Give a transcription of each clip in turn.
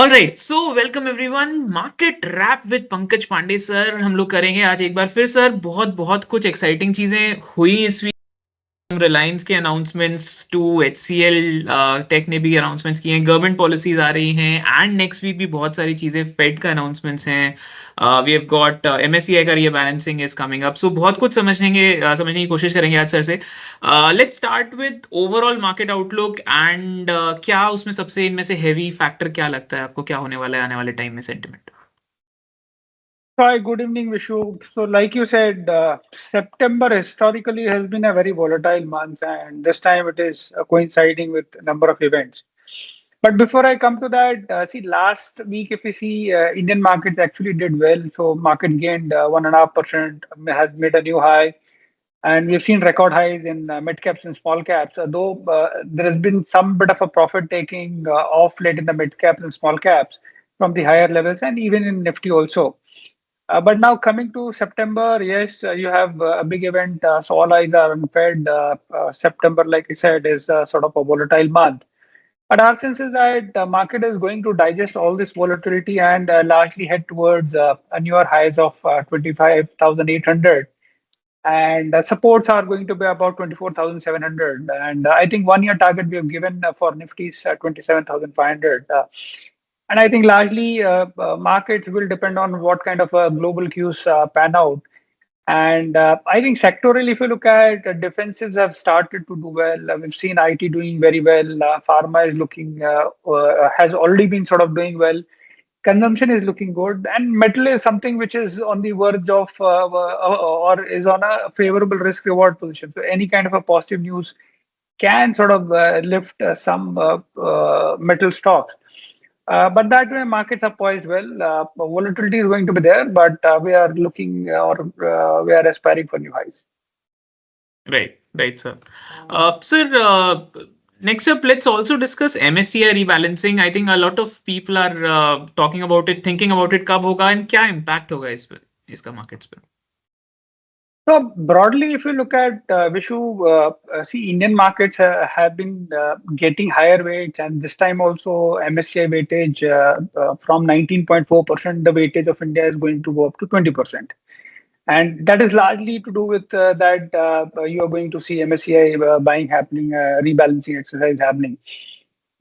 Alright so welcome everyone market wrap with Pankaj Pandey sir हम लोग करेंगे आज एक बार फिर सर बहुत बहुत कुछ एक्साइटिंग चीजें हुई इस वीक रिलायंस के अनाउंसमेंट्स टू एचसीएल टेक ने भी अनाउंसमेंट्स किए हैं गवर्नमेंट पॉलिसीज आ रही हैं एंड नेक्स्ट वीक भी बहुत सारी चीजें फेड का अनाउंसमेंट्स हैं वी हैव गॉट एमएससीआई का rebalancing is coming up so बहुत कुछ समझने की कोशिश करेंगे आज सर से let's start with overall market outlook and क्या उसमें सबसे इनमें से हेवी फैक्टर क्या लगता है आपको क्या होने वाला है आने वाले टाइम में sentiment Hi, good evening, Vishu. So, like you said, September historically has been a very volatile month, and this time it is coinciding with a number of events. But before I come to that, see, last week, if we see, Indian markets actually did well. So, markets gained 1.5%, has made a new high, and we've seen record highs in mid caps and small caps. Though there has been some bit of a profit taking off late in the mid caps and small caps from the higher levels, and even in Nifty also. But now coming to September, yes, you have a big event. So all eyes are on Fed. September, like I said, is sort of a volatile month. But our sense is that the market is going to digest all this volatility and largely head towards a newer highs of 25,800. And supports are going to be about 24,700. And I think 1 year target we have given for Nifty is 27,500. And I think largely markets will depend on what kind of global cues pan out. And I think sectorally, if you look at defensives have started to do well. We've seen IT doing very well. Pharma is looking has already been sort of doing well. Consumption is looking good, and metal is something which is on the verge of or is on a favorable risk reward position. So any kind of a positive news can sort of lift some metal stocks. But that way, markets are poised well. Volatility is going to be there, but we are looking or we are aspiring for new highs. right sir sir next up let's also discuss MSCI rebalancing I think a lot of people are talking about it thinking about it कब होगा and क्या impact होगा इस पर इसका markets पे So broadly, if you look at Vishu, see Indian markets have been getting higher weights, and this time also MSCI weightage from 19.4%, the weightage of India is going to go up to 20%. And that is largely to do with that you are going to see MSCI buying happening, rebalancing exercise happening.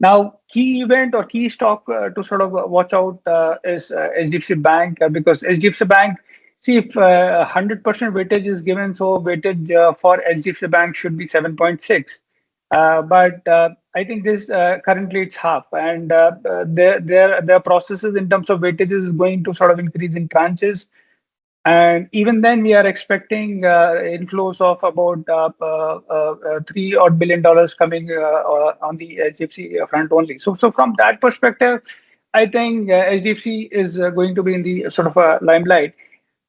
Now, key event or key stock to sort of watch out is HDFC Bank because HDFC Bank, see if 100% weightage is given, so weightage for HDFC Bank should be 7.6. But I think this currently it's half, and their processes in terms of weightages is going to sort of increase in tranches. And even then, we are expecting inflows of about $3 odd billion coming on the HDFC front only. So from that perspective, I think HDFC is going to be in the sort of limelight.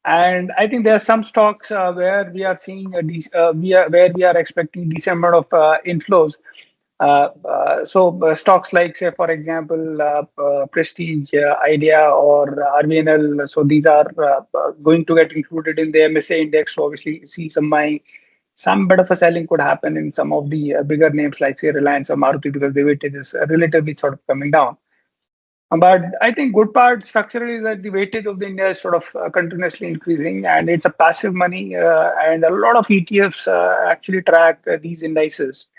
And I think there are some stocks where we are seeing where we are expecting decent amount of inflows. So stocks like, say, for example, Prestige, Idea, or RVNL. So these are going to get included in the MSA index. So obviously, see some buying, some bit of a selling could happen in some of the bigger names like, say, Reliance or Maruti because the weightage is relatively sort of coming down. But I think good part structurally is that the weightage of the India is sort of continuously increasing, and it's a passive money, and a lot of ETFs actually track these indices.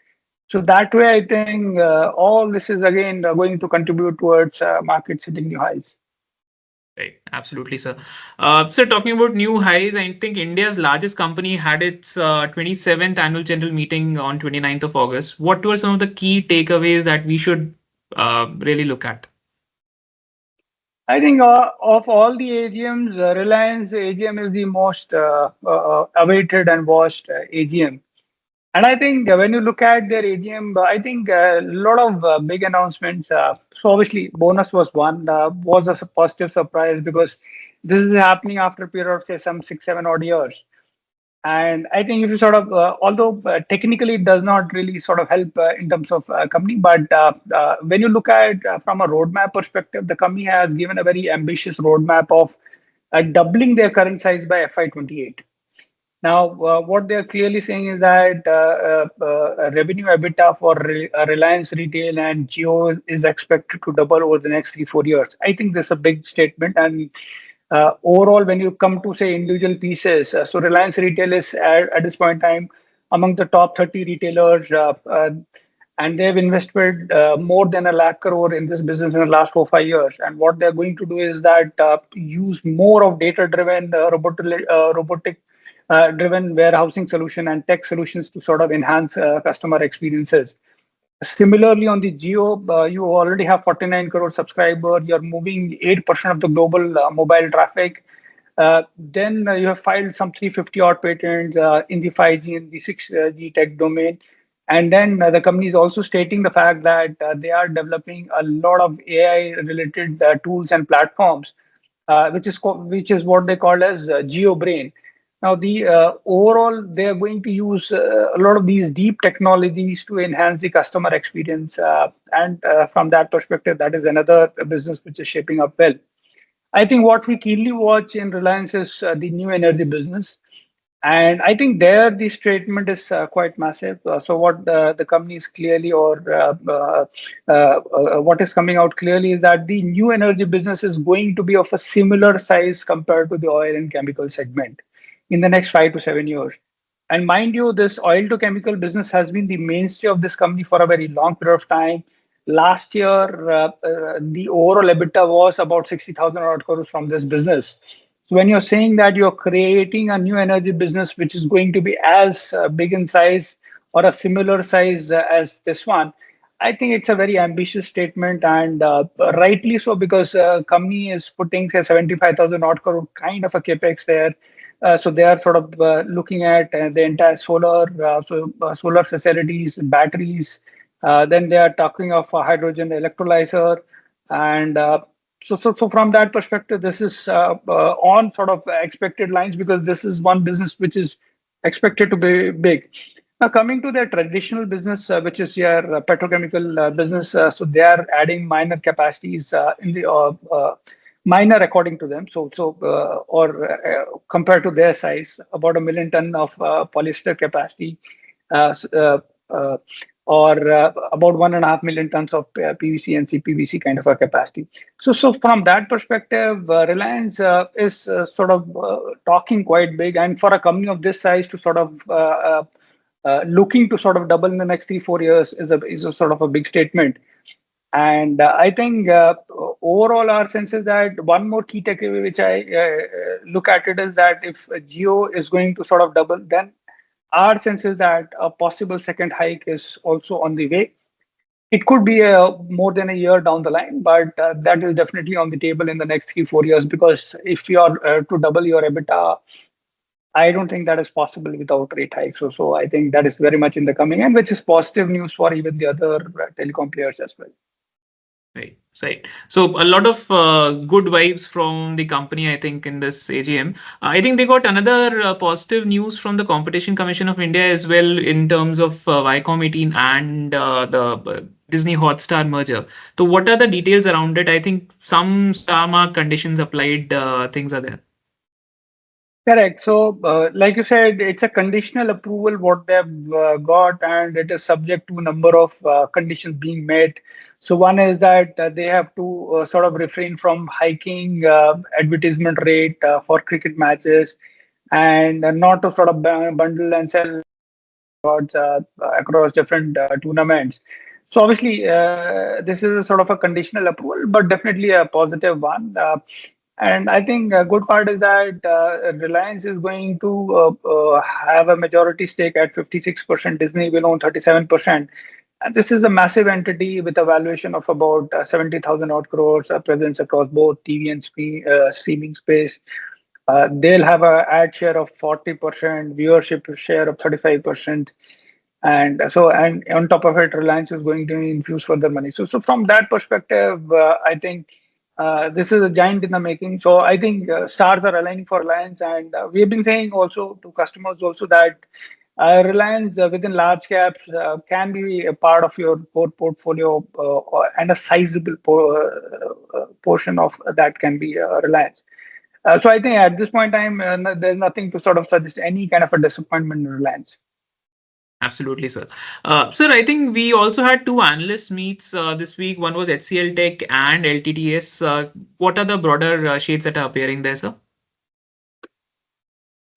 So that way, I think all this is again going to contribute towards markets hitting new highs. Right, absolutely, sir. So talking about new highs, I think India's largest company had its 27th annual general meeting on 29th of August. What were some of the key takeaways that we should really look at? I think of all the AGMs, Reliance AGM is the most awaited and watched AGM. And I think when you look at their AGM, I think a lot of big announcements. So obviously, bonus was one, was a positive surprise because this is happening after a period of say some 6, 7 odd years. And I think if you sort of, although technically it does not really sort of help in terms of company, but when you look at from a roadmap perspective, the company has given a very ambitious roadmap of doubling their current size by FY 28. Now, what they are clearly saying is that revenue EBITDA for Reliance Retail and Jio is expected to double over the next 3 4 years. I think this is a big statement. And overall, when you come to say individual pieces, so Reliance Retail is at this point in time among the top 30 retailers, and they've invested more than a lakh crore in this business in the last 4 5 years. And what they're going to do is that use more of data-driven, robotic driven warehousing solution and tech solutions to sort of enhance customer experiences. Similarly, on the Geo, you already have 49 crore subscriber. You're moving 8% of the global mobile traffic. Then you have filed some 350 odd patents in the 5G and the 6G tech domain. And then the company is also stating the fact that they are developing a lot of AI related tools and platforms, which is what they call as GeoBrain. Now, the overall, they are going to use a lot of these deep technologies to enhance the customer experience, and from that perspective, that is another business which is shaping up well. I think what we keenly watch in Reliance is the new energy business. And I think there the statement is quite massive. So what the company is clearly, or what is coming out clearly, is that the new energy business is going to be of a similar size compared to the oil and chemical segment in the next 5 to 7 years. And mind you, this oil to chemical business has been the mainstay of this company for a very long period of time. Last year, the overall EBITDA was about 60,000 odd crores from this business. So when you're saying that you're creating a new energy business which is going to be as big in size or a similar size as this one, I think it's a very ambitious statement, and rightly so, because company is putting say 75,000 odd crore kind of a capex there. So they are sort of looking at the entire solar facilities, batteries. Then they are talking of a hydrogen electrolyzer, and so from that perspective, this is on sort of expected lines, because this is one business which is expected to be big. Now, coming to their traditional business, which is your petrochemical business, so they are adding minor capacities in the minor according to them. Compared to their size, about 1 million ton of polyester capacity, uh, s- uh, uh, or about 1.5 million tons of PVC and CPVC kind of a capacity. So from that perspective, Reliance is sort of talking quite big, and for a company of this size to sort of looking to sort of double in the next 3 4 years is a sort of a big statement. And I think overall, our sense is that one more key takeaway which I look at it is that if Geo is going to sort of double, then our sense is that a possible second hike is also on the way. It could be more than a year down the line, but that is definitely on the table in the next 3 4 years. Because if you are to double your EBITDA, I don't think that is possible without rate hike. So I think that is very much in the coming, and which is positive news for even the other telecom players as well. Right, right. So a lot of good vibes from the company, I think, in this AGM. I think they got another positive news from the Competition Commission of India as well in terms of Viacom 18 and the Disney Hotstar merger. So what are the details around it? I think some star mark conditions applied, things are there. Correct. So, like you said, it's a conditional approval what they've got, and it is subject to a number of conditions being met. So, one is that they have to sort of refrain from hiking advertisement rate for cricket matches, and not to sort of bundle and sell across different tournaments. So obviously, this is a sort of a conditional approval, but definitely a positive one. And I think a good part is that Reliance is going to have a majority stake at 56%. Disney will own 37%. And this is a massive entity with a valuation of about 70,000 odd crores, presence across both TV and streaming space. They'll have a ad share of 40%, viewership share of 35%. And on top of it, Reliance is going to infuse further money. So from that perspective, I think this is a giant in the making. So I think stars are aligning for Reliance, and we have been saying also to customers also that Reliance within large caps can be a part of your core portfolio, and a sizable portion of that can be Reliance. So I think at this point in time, there's nothing to sort of suggest any kind of a disappointment in Reliance. Absolutely, sir. Sir, I think we also had two analyst meets this week. One was HCL Tech and LTTS. What are the broader shades that are appearing there, sir?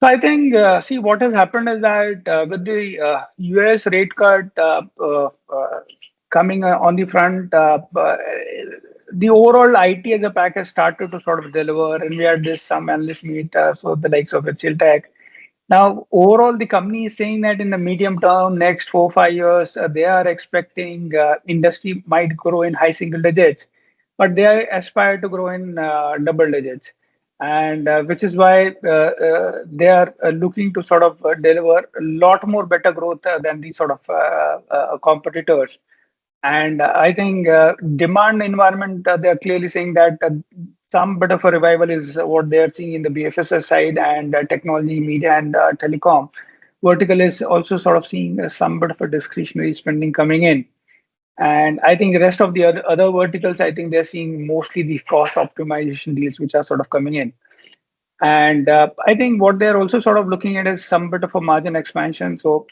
So I think, see, what has happened is that with the US rate cut coming on the front, the overall IT as a pack has started to sort of deliver, and we had this some analyst meet, so the likes of HCL Tech. Now, overall, the company is saying that in the medium term, next 4 5 years, they are expecting industry might grow in high single digits, but they aspire to grow in double digits, and which is why they are looking to sort of deliver a lot more better growth than the sort of competitors. And I think demand environment, they are clearly saying that some bit of a revival is what they are seeing in the BFSI side, and technology, media, and telecom. Vertical is also sort of seeing some bit of a discretionary spending coming in. And I think the rest of the other verticals, I think they're seeing mostly the cost optimization deals which are sort of coming in. And I think what they're also sort of looking at is some bit of a margin expansion. So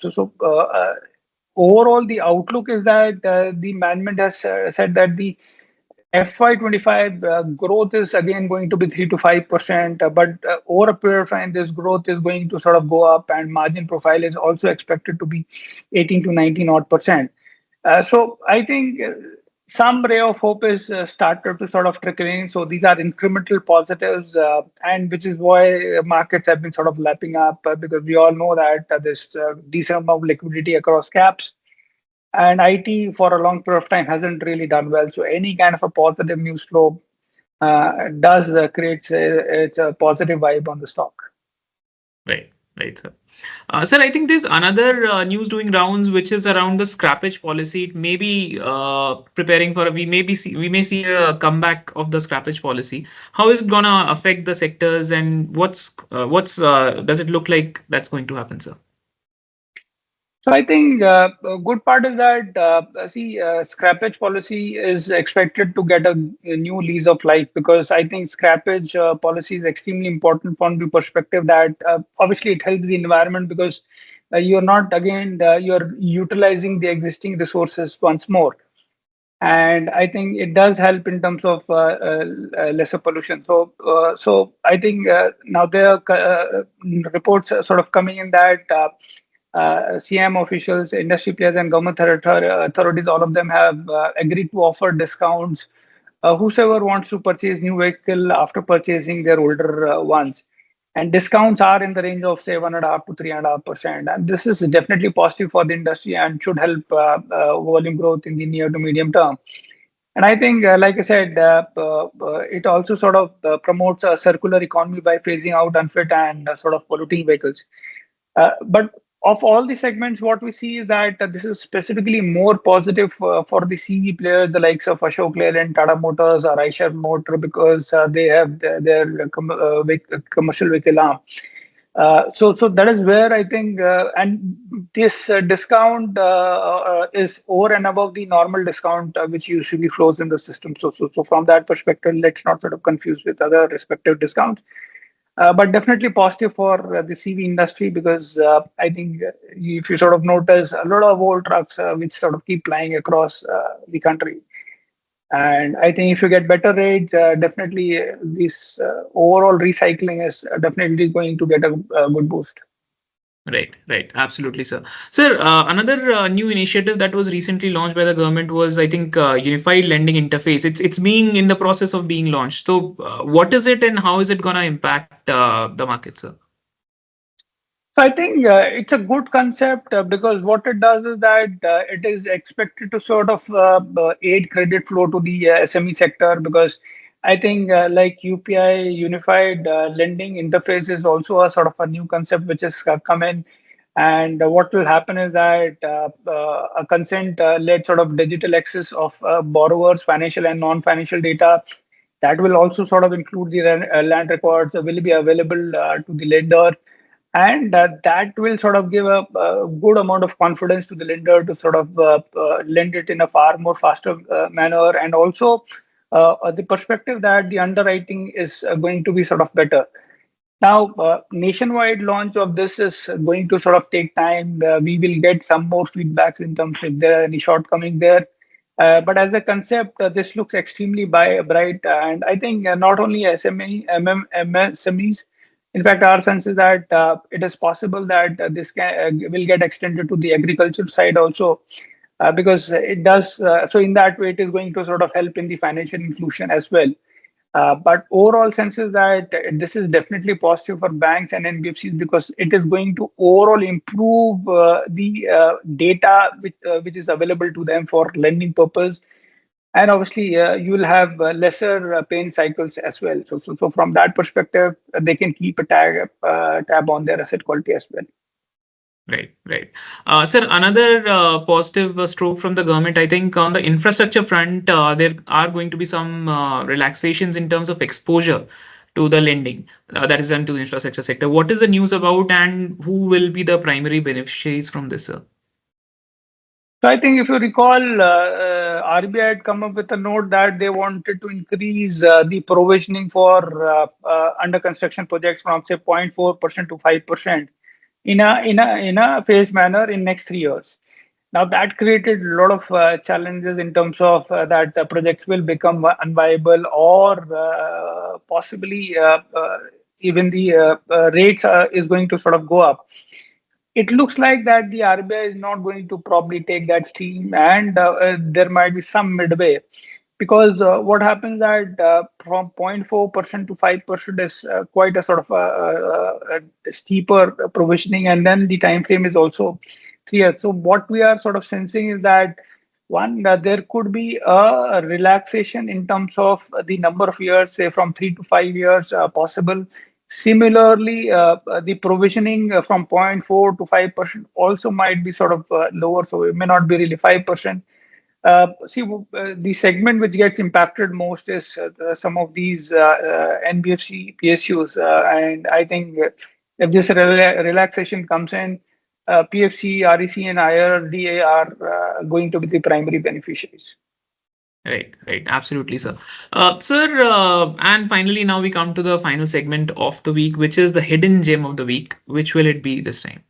overall, the outlook is that the management has said that the FY25 growth is again going to be 3 to 5%, but over a period of time, this growth is going to sort of go up, and margin profile is also expected to be 18 to 19 odd percent. So I think some ray of hope is started to sort of trickle in. So these are incremental positives, and which is why markets have been sort of lapping up, because we all know that there's decent amount of liquidity across caps, and IT for a long period of time hasn't really done well. So any kind of a positive news flow does creates it's a positive vibe on the stock. Right, right, sir. Sir, I think there's another news doing rounds, which is around the scrappage policy. It may be preparing for we may see a comeback of the scrappage policy. How is it gonna affect the sectors, and what's does it look like that's going to happen, sir? So I think a good part is that scrappage policy is expected to get a new lease of life, because I think scrappage policy is extremely important from the perspective that obviously it helps the environment, because you're not again you're utilizing the existing resources once more, and I think it does help in terms of lesser pollution. So I think now there are reports sort of coming in that CM officials, industry players, and government authorities, all of them have agreed to offer discounts. Whosoever wants to purchase new vehicle after purchasing their older ones. And discounts are in the range of say 1.5 to 3.5%. And this is definitely positive for the industry and should help volume growth in the near to medium term. And I think, like I said, it also sort of promotes a circular economy by phasing out unfit and sort of polluting vehicles. But of all the segments, what we see is that this is specifically more positive for the CV players, the likes of Ashok Leyland, Tata Motors, or Eicher Motor, because they have their commercial vehicle arm. So that is where I think, and this discount is over and above the normal discount which usually flows in the system. So from that perspective, let's not sort of confuse with other respective discounts. But definitely positive for the CV industry, because I think if you sort of notice a lot of old trucks which sort of keep plying across the country. And I think if you get better rates, definitely this overall recycling is definitely going to get a good boost. Right, right, absolutely, sir. Sir, another new initiative that was recently launched by the government was, I think, Unified Lending Interface. It's being in the process of being launched. So, what is it, and how is it gonna impact the market, sir? So I think it's a good concept because what it does is that it is expected to sort of aid credit flow to the SME sector, because I think like UPI Unified Lending Interface is also a sort of a new concept which has come in. And what will happen is that a consent-led sort of digital access of borrowers' financial and non-financial data, that will also sort of include the land records, will be available to the lender, and that will sort of give a good amount of confidence to the lender to sort of lend it in a far more faster manner, and also the perspective that the underwriting is going to be sort of better. Now, nationwide launch of this is going to sort of take time. We will get some more feedbacks in terms of if there are any shortcomings there. But as a concept, this looks extremely bright. And I think not only MSMEs, in fact, our sense is that it is possible that this will get extended to the agriculture side also, because it does. So in that way, it is going to sort of help in the financial inclusion as well. But overall sense is that this is definitely positive for banks and NBFCs because it is going to overall improve the data which is available to them for lending purpose. And obviously, you will have lesser paying cycles as well. So from that perspective, they can keep a tab on their asset quality as well. Right, right. Sir, another positive stroke from the government, I think on the infrastructure front, there are going to be some relaxations in terms of exposure to the lending that is done to the infrastructure sector. What is the news about and who will be the primary beneficiaries from this, sir? So I think if you recall, RBI had come up with a note that they wanted to increase the provisioning for under construction projects from say 0.4% to 5% in a phased manner in next 3 years. Now that created a lot of challenges in terms of that projects will become unviable or possibly even the rates is going to sort of go up. It looks like that the RBI is not going to probably take that stream, and there might be some midway, because what happens that from 0.4% to 5% is quite a sort of a steeper provisioning, and then the time frame is also 3 years. So what we are sort of sensing is that one, there could be a relaxation in terms of the number of years, say from 3 to 5 years possible. Similarly, the provisioning from 0.4 to 5% also might be sort of lower, so it may not be really 5%. The segment which gets impacted most is some of these NBFC PSUs, and I think if this relaxation comes in, PFC, REC, and IRDA are going to be the primary beneficiaries. Right, right. Absolutely, sir. Sir, and finally, now we come to the final segment of the week, which is the hidden gem of the week. Which will it be this time?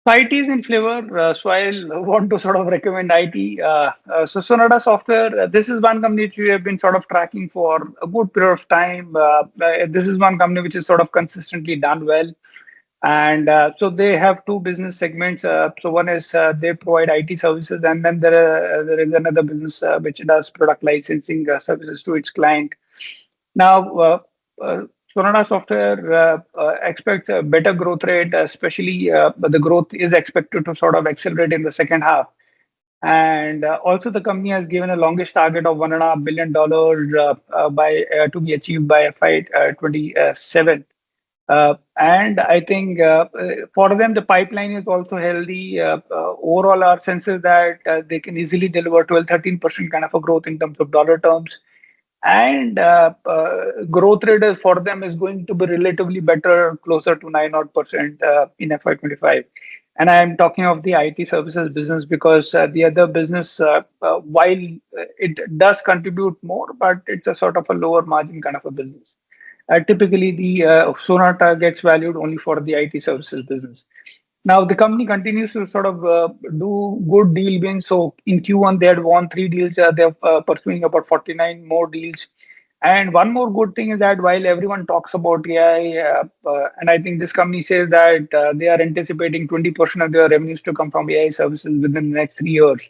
IT is in flavor, so I'll want to sort of recommend IT. So Sonata Software, this is one company which we have been sort of tracking for a good period of time. This is one company which is sort of consistently done well. And so they have two business segments. So one is they provide IT services, and then there is another business which does product licensing services to its client. Now, Sonata Software expects a better growth rate, especially the growth is expected to sort of accelerate in the second half. And also, the company has given a longest target of $1.5 billion by to be achieved by FY 27. And I think for them, the pipeline is also healthy. Overall, our sense is that they can easily deliver 12-13% kind of a growth in terms of dollar terms. And growth rate for them is going to be relatively better, closer to 9% in FY 25. And I am talking of the IT services business because the other business, while it does contribute more, but it's a sort of a lower margin kind of a business. Typically, the Sonata gets valued only for the IT services business. Now, the company continues to sort of do good deal wins. So in Q1, they had won 3 deals. They're pursuing about 49 more deals. And one more good thing is that while everyone talks about AI, and I think this company says that they are anticipating 20% of their revenues to come from AI services within the next 3 years.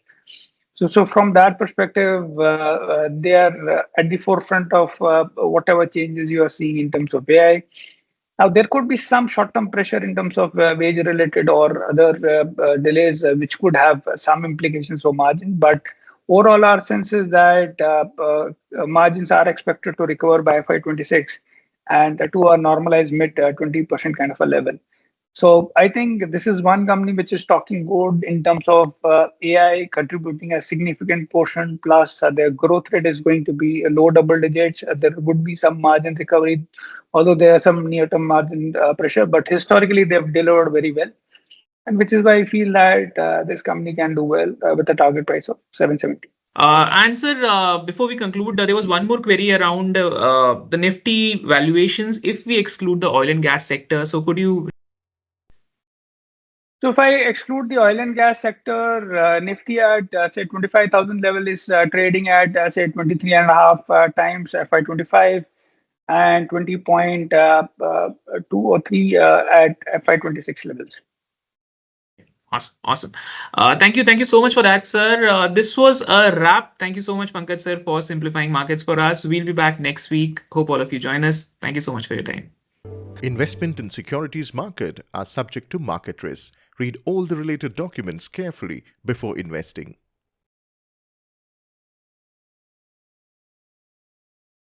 So from that perspective, they are at the forefront of whatever changes you are seeing in terms of AI. Now, there could be some short-term pressure in terms of wage-related or other delays, which could have some implications for margin. But overall, our sense is that margins are expected to recover by FY 26 and to a normalized mid 20% kind of a level. So I think this is one company which is talking good in terms of AI contributing a significant portion, plus their growth rate is going to be a low double digits. There would be some margin recovery, although there are some near-term margin pressure, but historically they've delivered very well. And which is why I feel that this company can do well with a target price of 770. And sir, before we conclude, there was one more query around the Nifty valuations if we exclude the oil and gas sector. So could you? So if I exclude the oil and gas sector, Nifty at say 25,000 level is trading at say 23 and a half times FY25 and 20.2 or 3 at FY26 levels. Awesome. Awesome. Thank you so much for that, sir. This was a wrap. Thank you so much, Pankaj sir, for simplifying markets for us. We'll be back next week. Hope all of you join us. Thank you so much for your time. Investment in securities market are subject to market risk. Read all the related documents carefully before investing.